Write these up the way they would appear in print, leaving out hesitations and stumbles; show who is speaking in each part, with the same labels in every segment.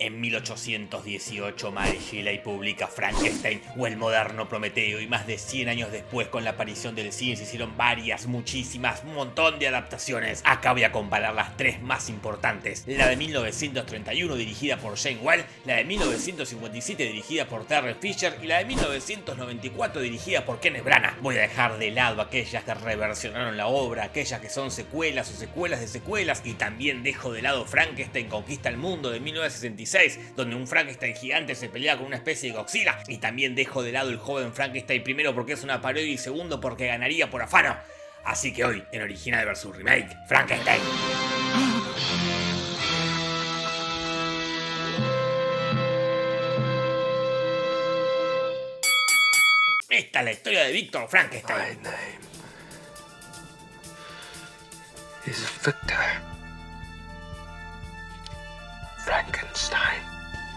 Speaker 1: En 1818, Mary Shelley publica Frankenstein o el moderno Prometeo, y más de 100 años después, con la aparición del cine, se hicieron varias, muchísimas, un montón de adaptaciones. Acá voy a comparar las tres más importantes: la de 1931 dirigida por Jane Well, la de 1957 dirigida por Terry Fisher y la de 1994 dirigida por Kenneth Branagh. Voy a dejar de lado aquellas que reversionaron la obra, aquellas que son secuelas o secuelas de secuelas, y también dejo de lado Frankenstein conquista el mundo de 1966, donde un Frankenstein gigante se pelea con una especie de Godzilla, y también dejo de lado el joven Frankenstein, primero porque es una parodia y segundo porque ganaría por afano. Así que hoy, en Original vs Remake, Frankenstein. Esta es la historia de Víctor Frankenstein.
Speaker 2: My name is Victor Frankenstein.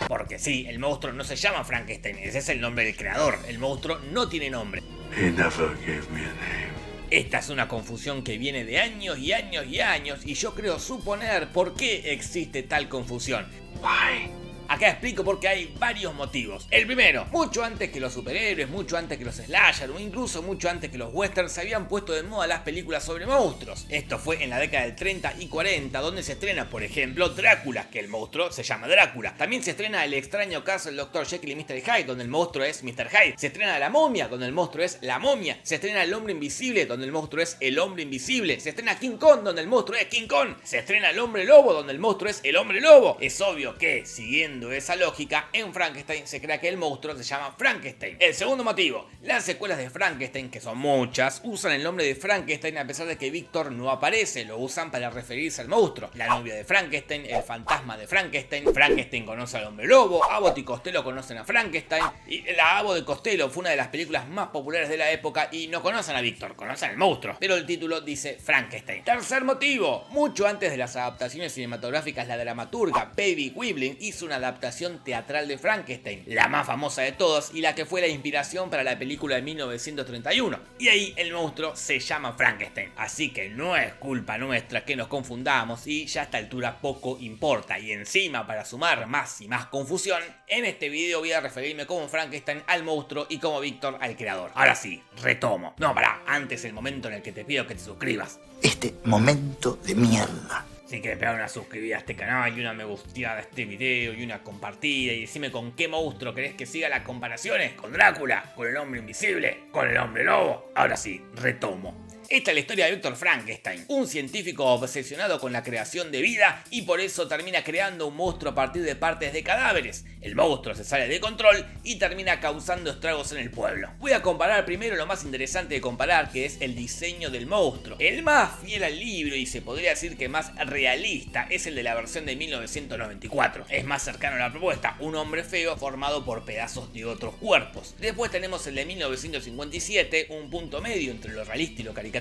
Speaker 1: Porque sí, el monstruo no se llama Frankenstein, ese es el nombre del creador. El monstruo no tiene nombre.
Speaker 2: He never gave me a name.
Speaker 1: Esta es una confusión que viene de años y años y años, y yo creo suponer por qué existe tal confusión.
Speaker 2: Why?
Speaker 1: Acá explico por qué hay varios motivos. El primero, mucho antes que los superhéroes, mucho antes que los slasher o incluso mucho antes que los westerns, se habían puesto de moda las películas sobre monstruos. Esto fue en la década del 30 y 40, donde se estrena, por ejemplo, Drácula, que el monstruo se llama Drácula. También se estrena El extraño caso del Dr. Jekyll y Mr. Hyde, donde el monstruo es Mr. Hyde. Se estrena La momia, donde el monstruo es la momia. Se estrena El hombre invisible, donde el monstruo es el hombre invisible. Se estrena King Kong, donde el monstruo es King Kong. Se estrena El hombre lobo, donde el monstruo es el hombre lobo. Es obvio que, siguiendo esa lógica, en Frankenstein se crea que el monstruo se llama Frankenstein. El segundo motivo, las secuelas de Frankenstein, que son muchas, usan el nombre de Frankenstein a pesar de que Víctor no aparece, lo usan para referirse al monstruo. La novia de Frankenstein, el fantasma de Frankenstein, Frankenstein conoce al hombre lobo, Abbott y Costello conocen a Frankenstein, y la Abbott y Costello fue una de las películas más populares de la época y no conocen a Víctor, conocen al monstruo, pero el título dice Frankenstein. Tercer motivo, mucho antes de las adaptaciones cinematográficas, la dramaturga Phoebe Wiblin hizo una adaptación teatral de Frankenstein, la más famosa de todas y la que fue la inspiración para la película de 1931. Y ahí el monstruo se llama Frankenstein. Así que no es culpa nuestra que nos confundamos, y ya a esta altura poco importa. Y encima, para sumar más y más confusión, en este video voy a referirme como Frankenstein al monstruo y como Víctor al creador. Ahora sí, retomo. No, pará, antes el momento en el que te pido que te suscribas.
Speaker 3: Este momento de mierda.
Speaker 1: Si quieres pegar una suscribida a este canal y una me gusteada a este video y una compartida, y decime con qué monstruo querés que siga las comparaciones: con Drácula, con el hombre invisible, con el hombre lobo. Ahora sí, retomo. Esta es la historia de Víctor Frankenstein, un científico obsesionado con la creación de vida y por eso termina creando un monstruo a partir de partes de cadáveres. El monstruo se sale de control y termina causando estragos en el pueblo. Voy a comparar primero lo más interesante de comparar, que es el diseño del monstruo. El más fiel al libro y se podría decir que más realista es el de la versión de 1994. Es más cercano a la propuesta, un hombre feo formado por pedazos de otros cuerpos. Después tenemos el de 1957, un punto medio entre lo realista y lo caricaturesco,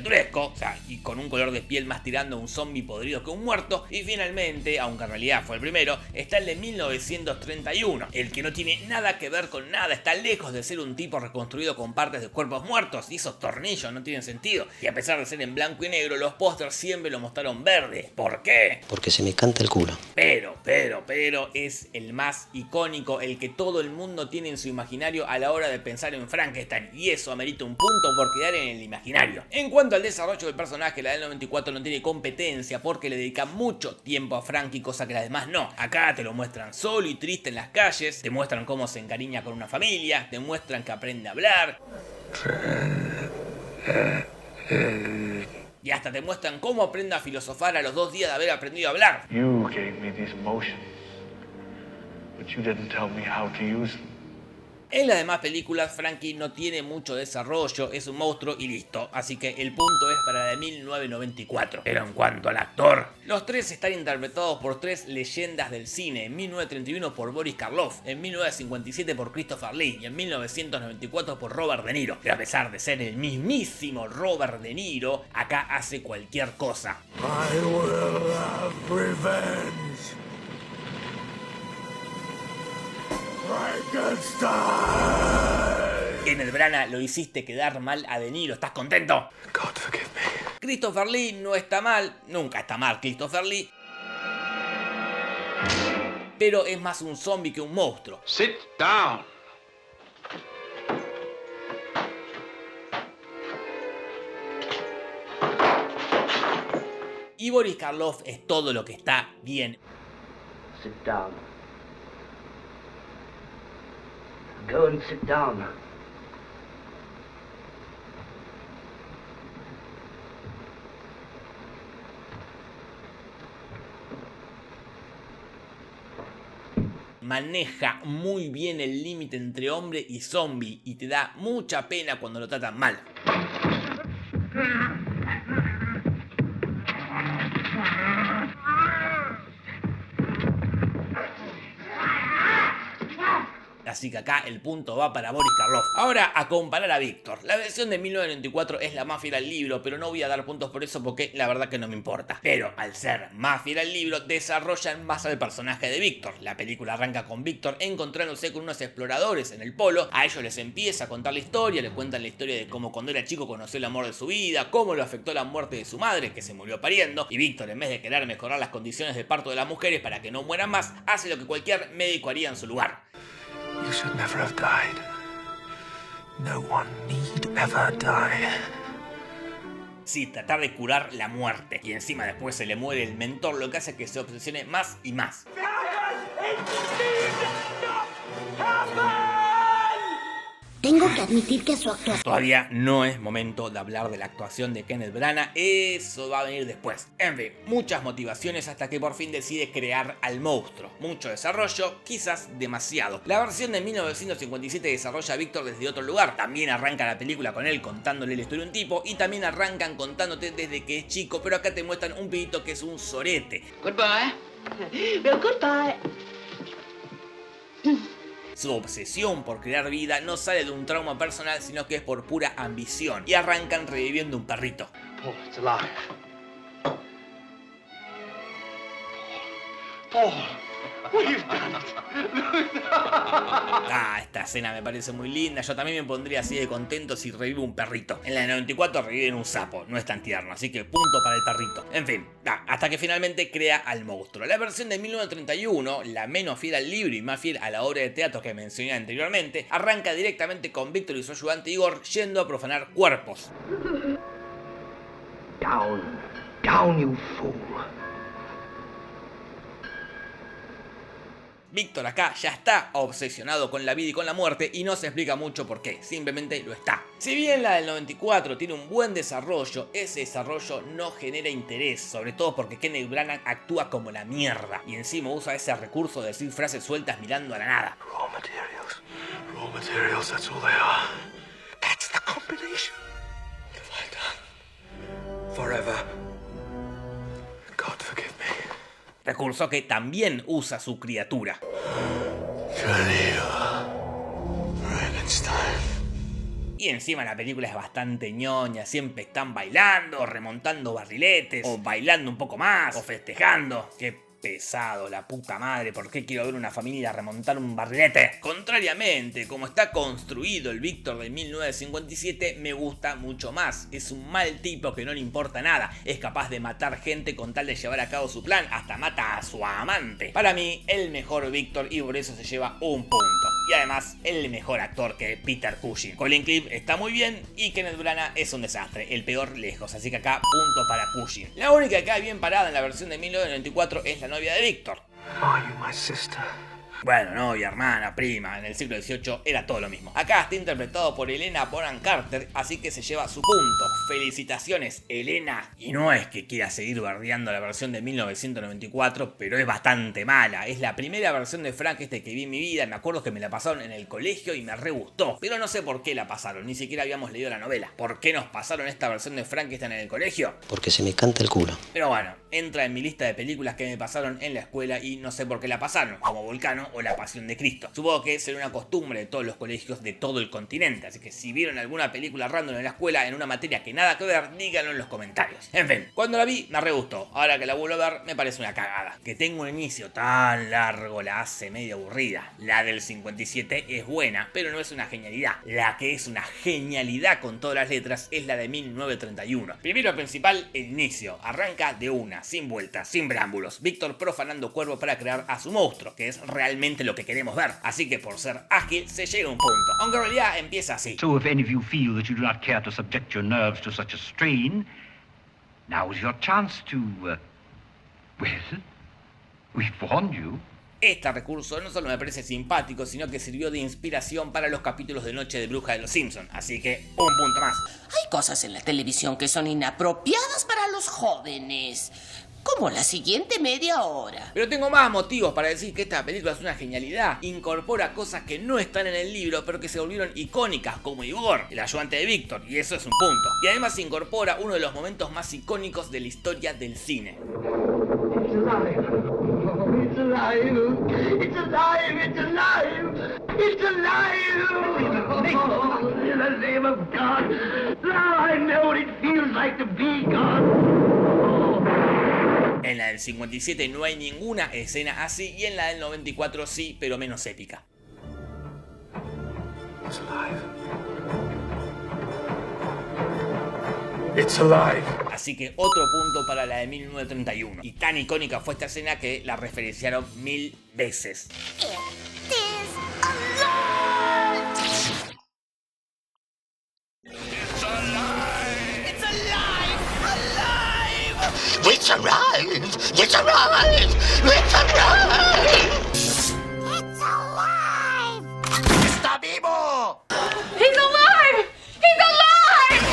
Speaker 1: o sea, y con un color de piel más tirando a un zombie podrido que un muerto. Y finalmente, aunque en realidad fue el primero, está el de 1931, el que no tiene nada que ver con nada, está lejos de ser un tipo reconstruido con partes de cuerpos muertos, y esos tornillos no tienen sentido. Y a pesar de ser en blanco y negro, los pósters siempre lo mostraron verde. ¿Por qué?
Speaker 4: Porque se me canta el culo.
Speaker 1: Pero es el más icónico, el que todo el mundo tiene en su imaginario a la hora de pensar en Frankenstein, y eso amerita un punto por quedar en el imaginario. En cuanto al desarrollo del personaje, la del 94 no tiene competencia porque le dedica mucho tiempo a Frankie, cosa que las demás no. Acá te lo muestran solo y triste en las calles, te muestran cómo se encariña con una familia, te muestran que aprende a hablar, y hasta te muestran cómo aprende a filosofar a los 2 días de haber aprendido a hablar.
Speaker 2: You gave me these emotions, but you didn't tell me how to use them.
Speaker 1: En las demás películas, Frankie no tiene mucho desarrollo, es un monstruo y listo, así que el punto es para la de 1994. Pero en cuanto al actor, los tres están interpretados por tres leyendas del cine: en 1931 por Boris Karloff, en 1957 por Christopher Lee y en 1994 por Robert De Niro. Pero a pesar de ser el mismísimo Robert De Niro, acá hace cualquier cosa.
Speaker 2: I will have revenge. Frankenstein.
Speaker 1: Kenneth Branagh lo hiciste quedar mal a De Niro, ¿estás contento?
Speaker 2: God forgive me.
Speaker 1: Christopher Lee no está mal, nunca está mal Christopher Lee. pero es más un zombie que un monstruo.
Speaker 4: Sit down.
Speaker 1: Y Boris Karloff es todo lo que está bien.
Speaker 5: Sit down. Go and sit down.
Speaker 1: Maneja muy bien el límite entre hombre y zombie y te da mucha pena cuando lo tratan mal. Así que acá el punto va para Boris Karloff. Ahora a comparar a Víctor. La versión de 1994 es la más fiel al libro, pero no voy a dar puntos por eso porque la verdad que no me importa. Pero al ser más fiel al libro, desarrollan más al personaje de Víctor. La película arranca con Víctor encontrándose con unos exploradores en el polo. A ellos les empieza a contar la historia, le cuentan la historia de cómo cuando era chico conoció el amor de su vida, cómo lo afectó la muerte de su madre, que se murió pariendo. Y Víctor, en vez de querer mejorar las condiciones de parto de las mujeres para que no mueran más, hace lo que cualquier médico haría en su lugar.
Speaker 6: You should never have died. No one need ever die.
Speaker 1: Sí, tratar de curar la muerte. Y encima después se le muere el mentor, lo que hace que se obsesione más y más.
Speaker 7: Tengo que admitir que su actuación...
Speaker 1: Todavía no es momento de hablar de la actuación de Kenneth Branagh, eso va a venir después. En fin, muchas motivaciones hasta que por fin decide crear al monstruo. Mucho desarrollo, quizás demasiado. La versión de 1957 desarrolla a Víctor desde otro lugar. También arranca la película con él contándole la historia de un tipo y también arrancan contándote desde que es chico, pero acá te muestran un pibito que es un sorete.
Speaker 5: Goodbye. Well, goodbye.
Speaker 1: Su obsesión por crear vida no sale de un trauma personal, sino que es por pura ambición. Y arrancan reviviendo un perrito.
Speaker 2: Paul, it's alive. Paul, what have you done?
Speaker 1: Ah, esta escena me parece muy linda. Yo también me pondría así de contento si revive un perrito. En la de 94 reviven un sapo, no es tan tierno, así que punto para el perrito. En fin, hasta que finalmente crea al monstruo. La versión de 1931, la menos fiel al libro y más fiel a la obra de teatro que mencioné anteriormente, arranca directamente con Víctor y su ayudante Igor yendo a profanar cuerpos.
Speaker 5: Down. Down, you fool.
Speaker 1: Víctor acá ya está obsesionado con la vida y con la muerte y no se explica mucho por qué, simplemente lo está. Si bien la del 94 tiene un buen desarrollo, ese desarrollo no genera interés, sobre todo porque Kenneth Branagh actúa como la mierda y encima usa ese recurso de decir frases sueltas mirando a la nada.
Speaker 6: Raw materials. Raw materials, that's all they are. That's the combination. What have I done? Forever. God forgive me.
Speaker 1: Recurso que también usa su criatura. Y encima la película es bastante ñoña, siempre están bailando, remontando barriletes, o bailando un poco más, o festejando. Qué pesado, la puta madre, ¿por qué quiero ver una familia remontar un barrilete? Contrariamente, como está construido el Víctor de 1957, me gusta mucho más. Es un mal tipo que no le importa nada, es capaz de matar gente con tal de llevar a cabo su plan, hasta mata a su amante. Para mí, el mejor Víctor y por eso se lleva un punto. Y además, el mejor actor que Peter Cushing. Colin Clive está muy bien y Kenneth Branagh es un desastre, el peor lejos, así que acá punto para Cushing. La única que queda bien parada en la versión de 1994 es la novia de Víctor.
Speaker 6: Are you my sister?
Speaker 1: Bueno, novia, hermana, prima, en el siglo XVIII era todo lo mismo. Acá está interpretado por Helena Bonham Carter, así que se lleva su punto. Felicitaciones, Helena. Y no es que quiera seguir bardeando la versión de 1994, pero es bastante mala. Es la primera versión de Frankenstein que vi en mi vida. Me acuerdo que me la pasaron en el colegio y me re gustó. Pero no sé por qué la pasaron, ni siquiera habíamos leído la novela. ¿Por qué nos pasaron esta versión de Frankenstein en el colegio?
Speaker 8: Porque se me canta el culo.
Speaker 1: Pero bueno, entra en mi lista de películas que me pasaron en la escuela y no sé por qué la pasaron. Como Vulcano, ¿no? O La Pasión de Cristo. Supongo que será una costumbre de todos los colegios de todo el continente, así que si vieron alguna película random en la escuela en una materia que nada que ver, díganlo en los comentarios. En fin, cuando la vi me re gustó, ahora que la vuelvo a ver me parece una cagada. Que tenga un inicio tan largo la hace medio aburrida. La del 57 es buena, pero no es una genialidad. La que es una genialidad con todas las letras es la de 1931. Primero principal, el inicio. Arranca de una, sin vueltas, sin preámbulos. Víctor profanando Cuervo para crear a su monstruo, que es realmente lo que queremos ver. Así que por ser ágil se llega a un punto. Aunque en realidad empieza así.
Speaker 4: So if any of you feel that you do not care to subject your nerves to such a strain, now is your chance to, well, we've warned you.
Speaker 1: Este recurso no solo me parece simpático, sino que sirvió de inspiración para los capítulos de Noche de Bruja de los Simpsons, así que un punto más.
Speaker 8: Hay cosas en la televisión que son inapropiadas para los jóvenes, como la siguiente media hora.
Speaker 1: Pero tengo más motivos para decir que esta película es una genialidad. Incorpora cosas que no están en el libro, pero que se volvieron icónicas, como Igor, el ayudante de Víctor, y eso es un punto. Y además incorpora uno de los momentos más icónicos de la historia del cine.
Speaker 5: It's alive! It's alive! It's alive! It's alive! Oh, in the name of God! Now I know what it feels like to be God!
Speaker 1: En la del 57 no hay ninguna escena así, y en la del 94 sí, pero menos épica.
Speaker 6: It's alive. It's alive.
Speaker 1: Así que otro punto para la de 1931. Y tan icónica fue esta escena que la referenciaron 1000 veces.
Speaker 3: It's alive! It's alive! It's alive!
Speaker 7: It's alive!
Speaker 3: ¡Está vivo!
Speaker 9: He's alive! He's alive!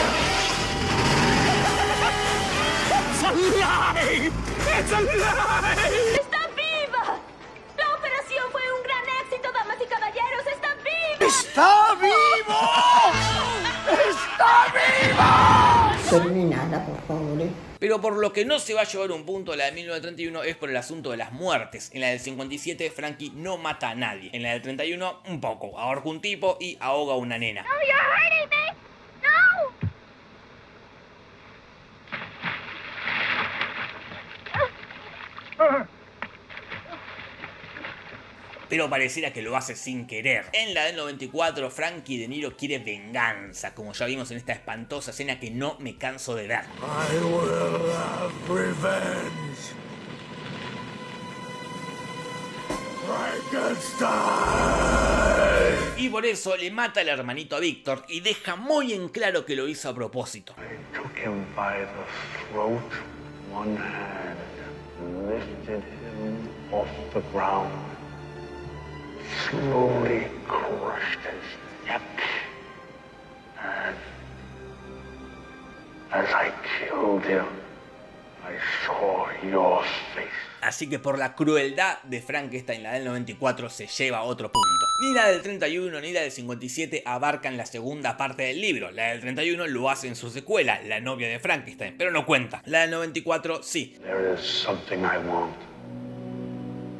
Speaker 3: It's alive! It's alive!
Speaker 9: ¡Está viva! La operación fue un gran éxito, damas y caballeros. ¡Está viva!
Speaker 3: ¡Está vivo! ¡Está vivo!
Speaker 7: Terminada, por favor.
Speaker 1: Pero por lo que no se va a llevar un punto la de 1931 es por el asunto de las muertes. En la del 57 Frankie no mata a nadie. En la del 31 un poco. Ahorca un tipo y ahoga a una nena.
Speaker 9: No, you're hurting me! No!
Speaker 1: Pero pareciera que lo hace sin querer. En la del 94, Frankie De Niro quiere venganza, como ya vimos en esta espantosa escena que no me canso de ver.
Speaker 6: I will have revenge. Frankenstein.
Speaker 1: Y por eso le mata al hermanito a Víctor y deja muy en claro que lo hizo a propósito.
Speaker 2: I took him by the throat, one hand, and lifted him off the ground. Slowly crushed his neck, and as I killed him, I saw your face.
Speaker 1: Así que por la crueldad de Frankenstein, la del 94 se lleva otro punto. Ni la del 31 ni la del 57 abarcan la segunda parte del libro. La del 31 lo hace en su secuela, La novia de Frankenstein, pero no cuenta. La del 94 sí.
Speaker 2: There is something I want.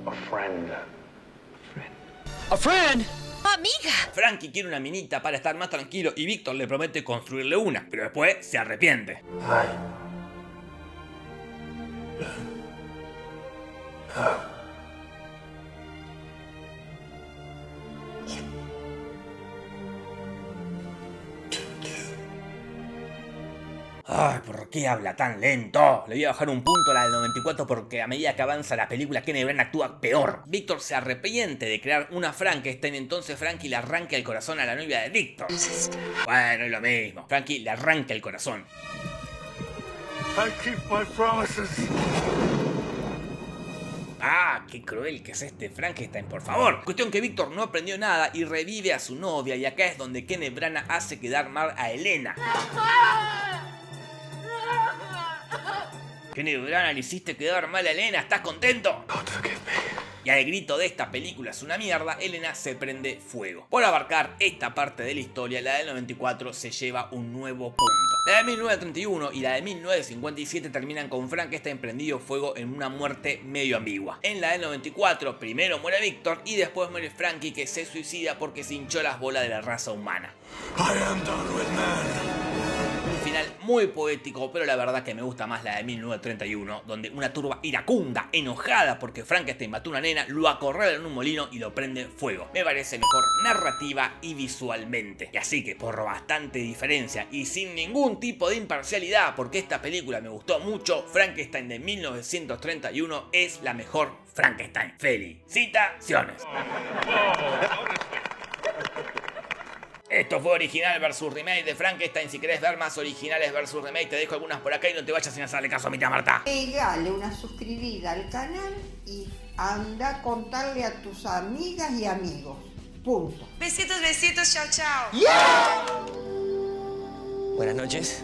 Speaker 2: A friend.
Speaker 8: ¡A friend! ¡Amiga!
Speaker 1: Frankie quiere una minita para estar más tranquilo y Víctor le promete construirle una, pero después se arrepiente. Ay, ¿por qué habla tan lento? Le voy a bajar un punto a la del 94 porque a medida que avanza la película Kenneth Branagh actúa peor. Víctor se arrepiente de crear una Frankenstein, entonces Frankie le arranca el corazón a la novia de Víctor. Bueno, es lo mismo. Frankie le arranca el corazón.
Speaker 6: I keep my promises.
Speaker 1: Ah, qué cruel que es este Frankenstein, por favor. Cuestión que Víctor no aprendió nada y revive a su novia, y acá es donde Kenneth Branagh hace quedar mal a Elena. Kenneth Branagh, le hiciste quedar mal a Elena, ¿estás contento?
Speaker 6: God forgive me.
Speaker 1: Y al grito de esta película es una mierda, Elena se prende fuego. Por abarcar esta parte de la historia, la del 94 se lleva un nuevo punto. La de 1931 y la de 1957 terminan con Frankenstein prendido fuego en una muerte medio ambigua. En la del 94 primero muere Víctor y después muere Frankie, que se suicida porque se hinchó las bolas de la raza humana.
Speaker 6: I am done with man.
Speaker 1: Un final muy poético, pero la verdad que me gusta más la de 1931, donde una turba iracunda, enojada porque Frankenstein mató a una nena, lo acorrala en un molino y lo prende fuego. Me parece mejor narrativa y visualmente. Y así que por bastante diferencia y sin ningún tipo de imparcialidad, porque esta película me gustó mucho, Frankenstein de 1931 es la mejor Frankenstein. Felicitaciones. Esto fue Original vs Remake de Frankenstein. Si querés ver más originales vs Remake, te dejo algunas por acá y no te vayas sin hacerle caso a mi tía Marta.
Speaker 7: Pegale una suscribida al canal y anda a contarle a tus amigas y amigos. Punto.
Speaker 10: Besitos, besitos, chao, chao.
Speaker 7: ¡Yeah!
Speaker 11: Buenas noches.